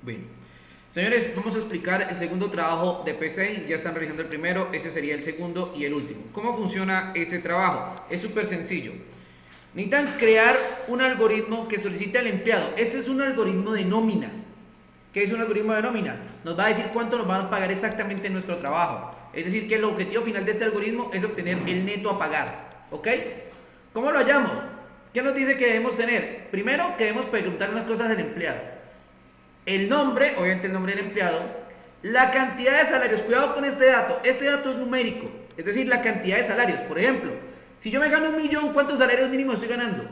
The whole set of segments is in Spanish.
Bien. Señores, vamos a explicar el segundo trabajo de PCI. Ya están realizando el primero, ese sería el segundo y el último. ¿Cómo funciona este trabajo? Es súper sencillo. Necesitan crear un algoritmo que solicite al empleado. Este es un algoritmo de nómina. ¿Qué es un algoritmo de nómina? Nos va a decir cuánto nos van a pagar exactamente en nuestro trabajo. Es decir, que el objetivo final de este algoritmo es obtener el neto a pagar. ¿Ok? ¿Cómo lo hallamos? ¿Qué nos dice que debemos tener? Primero, que debemos preguntar unas cosas al empleado. El nombre, obviamente el nombre del empleado, la cantidad de salarios. Cuidado con este dato es numérico, es decir, la cantidad de salarios. Por ejemplo, si yo me gano 1.000.000, ¿cuántos salarios mínimos estoy ganando?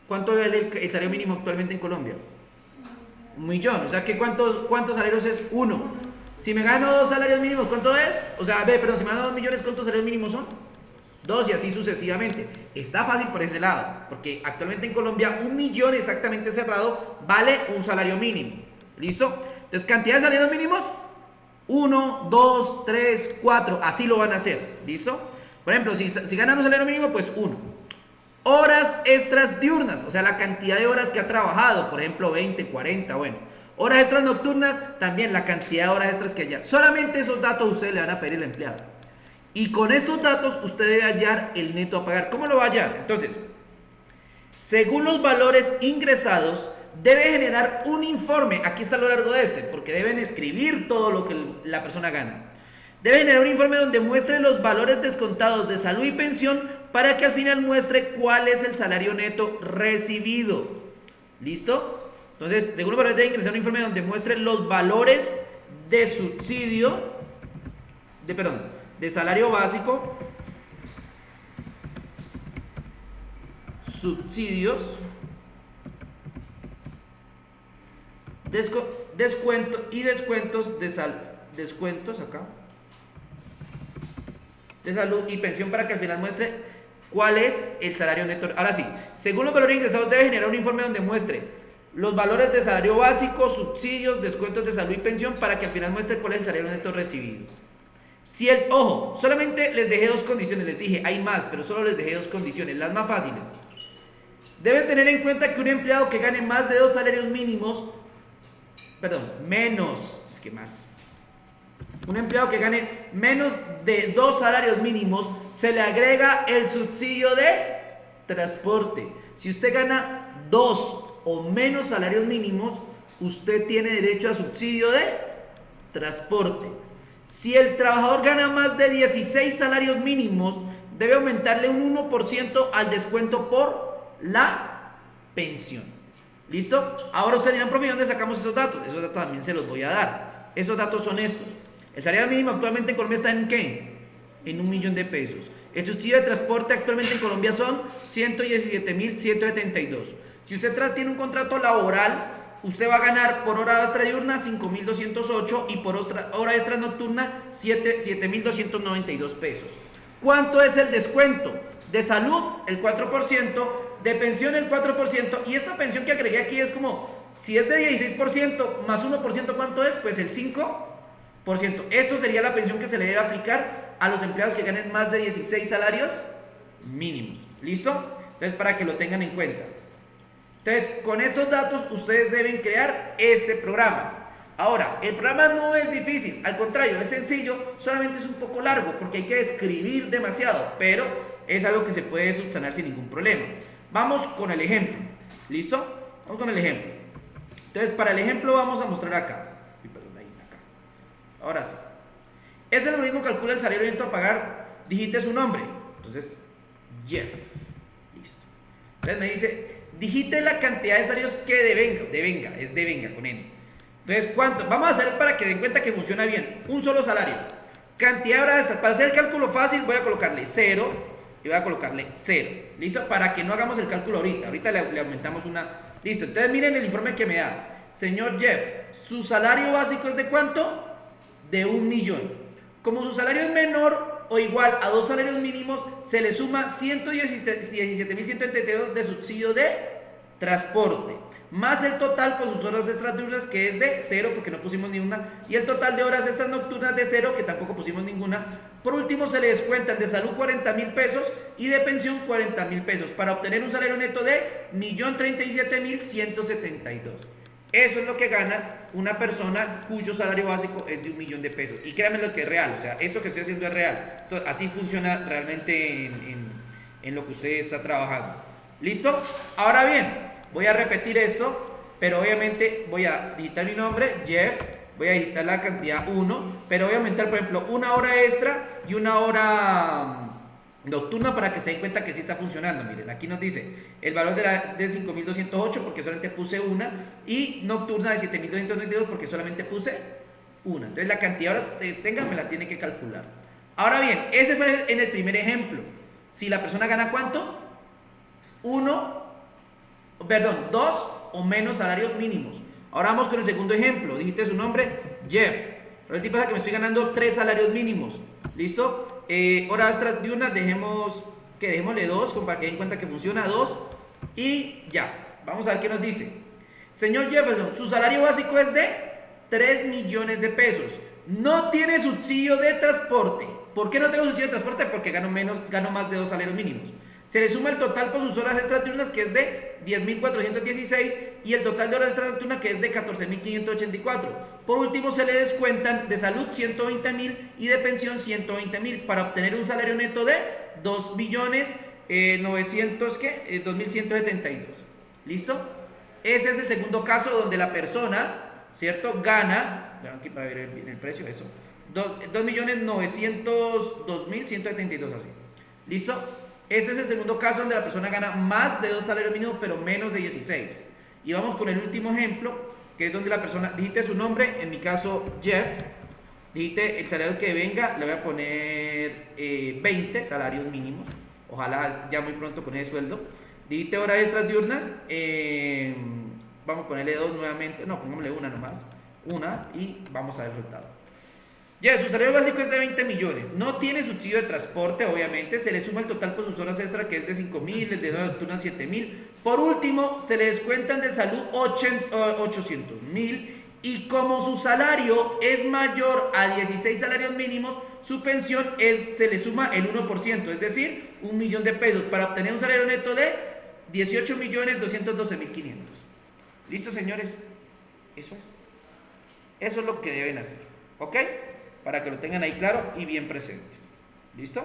¿Cuánto es el salario mínimo actualmente en Colombia? 1.000.000, o sea que ¿cuántos salarios es? 1. Si me gano 2 salarios mínimos, ¿cuánto es? O sea, perdón, si me gano 2 millones, ¿cuántos salarios mínimos son? 2 y así sucesivamente. Está fácil por ese lado, porque actualmente en Colombia 1.000.000 exactamente cerrado vale un salario mínimo. ¿Listo? Entonces, cantidad de salarios mínimos, 1, 2, 3, 4, así lo van a hacer. ¿Listo? Por ejemplo, si ganan un salario mínimo, pues 1. Horas extras diurnas, o sea, la cantidad de horas que ha trabajado, por ejemplo, 20, 40, bueno. Horas extras nocturnas, también la cantidad de horas extras que haya. Solamente esos datos ustedes le van a pedir al empleado. Y con esos datos usted debe hallar el neto a pagar. ¿Cómo lo va a hallar? Entonces, según los valores ingresados, debe generar un informe. Aquí está a lo largo de este, porque deben escribir todo lo que la persona gana. Debe generar un informe donde muestre los valores descontados de salud y pensión para que al final muestre cuál es el salario neto recibido. ¿Listo? Entonces, según los valores debe ingresar un informe donde muestre los valores de subsidio, de salario básico, subsidios, descuentos acá, de salud y pensión para que al final muestre cuál es el salario neto. Ahora sí, según los valores ingresados debe generar un informe donde muestre los valores de salario básico, subsidios, descuentos de salud y pensión para que al final muestre cuál es el salario neto recibido. Ojo, solamente les dejé 2 condiciones, les dije, hay más, pero solo les dejé 2 condiciones, las más fáciles. Deben tener en cuenta que un empleado que gane más de 2 salarios mínimos, un empleado que gane menos de 2 salarios mínimos, se le agrega el subsidio de transporte. Si usted gana 2 o menos salarios mínimos, usted tiene derecho a subsidio de transporte. Si el trabajador gana más de 16 salarios mínimos, debe aumentarle un 1% al descuento por la pensión. ¿Listo? Ahora ustedes dirán, profe, ¿dónde sacamos esos datos? Esos datos también se los voy a dar. Esos datos son estos. El salario mínimo actualmente en Colombia está en ¿qué? En 1.000.000 de pesos. El subsidio de transporte actualmente en Colombia son 117.172. Si usted tiene un contrato laboral, usted va a ganar por hora extra diurna 5.208 y por hora extra nocturna 7.292 pesos. ¿Cuánto es el descuento? De salud, el 4%, de pensión, el 4%, y esta pensión que agregué aquí es como, si es de 16% más 1%, ¿cuánto es? Pues el 5%. Esto sería la pensión que se le debe aplicar a los empleados que ganen más de 16 salarios mínimos. ¿Listo? Entonces, para que lo tengan en cuenta. Entonces, con estos datos ustedes deben crear este programa. Ahora, el programa no es difícil, al contrario, es sencillo, solamente es un poco largo porque hay que escribir demasiado, pero es algo que se puede subsanar sin ningún problema. Vamos con el ejemplo. ¿Listo? Vamos con el ejemplo. Entonces, para el ejemplo vamos a mostrar acá. Ahora sí. Ese algoritmo calcula el salario neto a pagar, digite su nombre. Entonces, Jeff. Listo. Entonces me dice, digite la cantidad de salarios que devenga con N. Entonces, ¿cuánto? Vamos a hacer para que den cuenta que funciona bien. Un solo salario. Cantidad de horas extras. Para hacer el cálculo fácil voy a colocarle 0 y voy a colocarle 0. ¿Listo? Para que no hagamos el cálculo ahorita. Ahorita le aumentamos una. Listo. Entonces miren el informe que me da. Señor Jeff, ¿su salario básico es de cuánto? De 1.000.000. Como su salario es menor o igual a 2 salarios mínimos, se le suma 117.172 de subsidio de transporte, más el total por sus horas extras diurnas, que es de 0 porque no pusimos ni una, y el total de horas extras nocturnas de 0, que tampoco pusimos ninguna. Por último, se le descuentan de salud 40.000 pesos y de pensión 40.000 pesos para obtener un salario neto de 1.037.172. Eso es lo que gana una persona cuyo salario básico es de 1.000.000 de pesos. Y créanme lo que es real, o sea, esto que estoy haciendo es real. Esto, así funciona realmente en lo que usted está trabajando. ¿Listo? Ahora bien, voy a repetir esto, pero obviamente voy a digitar mi nombre, Jeff, voy a digitar la cantidad 1, pero voy a aumentar, por ejemplo, una hora extra y una hora nocturna para que se den cuenta que sí está funcionando. Miren, aquí nos dice el valor de 5.208 porque solamente puse una, y nocturna de 7.292 porque solamente puse una. Entonces la cantidad de horas que tengan me las tiene que calcular. Ahora bien, ese fue en el primer ejemplo. Si la persona gana ¿cuánto? 2 o menos salarios mínimos. Ahora vamos con el segundo ejemplo. Dijiste su nombre, Jeff. Pero el tipo es que me estoy ganando 3 salarios mínimos. ¿Listo? Horas tras de una, dejémosle 2, para que den cuenta que funciona 2. Y ya, vamos a ver qué nos dice. Señor Jefferson, su salario básico es de 3 millones de pesos. No tiene subsidio de transporte. ¿Por qué no tengo subsidio de transporte? Porque gano más de 2 salarios mínimos. Se le suma el total por sus horas extradiurnas, que es de 10.416, y el total de horas extradiurnas, que es de 14.584. Por último, se le descuentan de salud 120.000 y de pensión 120.000 para obtener un salario neto de 2.172. ¿Listo? Ese es el segundo caso donde la persona, ¿cierto?, gana, aquí para ver el precio, eso, 2.902.172, así. ¿Listo? Ese es el segundo caso donde la persona gana más de 2 salarios mínimos, pero menos de 16. Y vamos con el último ejemplo, que es donde la persona, digite su nombre, en mi caso Jeff, digite el salario que venga, le voy a poner 20 salarios mínimos, ojalá ya muy pronto con ese sueldo. Digite horas extras diurnas, vamos a ponerle 2 nuevamente, no, pongámosle una nomás, una, y vamos a ver el resultado. Ya, su salario básico es de 20 millones. No tiene subsidio de transporte, obviamente. Se le suma el total por sus horas extra, que es de 5.000, el de horas nocturnas 7.000. Por último, se le descuentan de salud 800.000. Y como su salario es mayor a 16 salarios mínimos, su pensión se le suma el 1%, es decir, 1.000.000 de pesos, para obtener un salario neto de 18.212.500. ¿Listo, señores? Eso es. Eso es lo que deben hacer. ¿Ok? Para que lo tengan ahí claro y bien presentes. ¿Listo?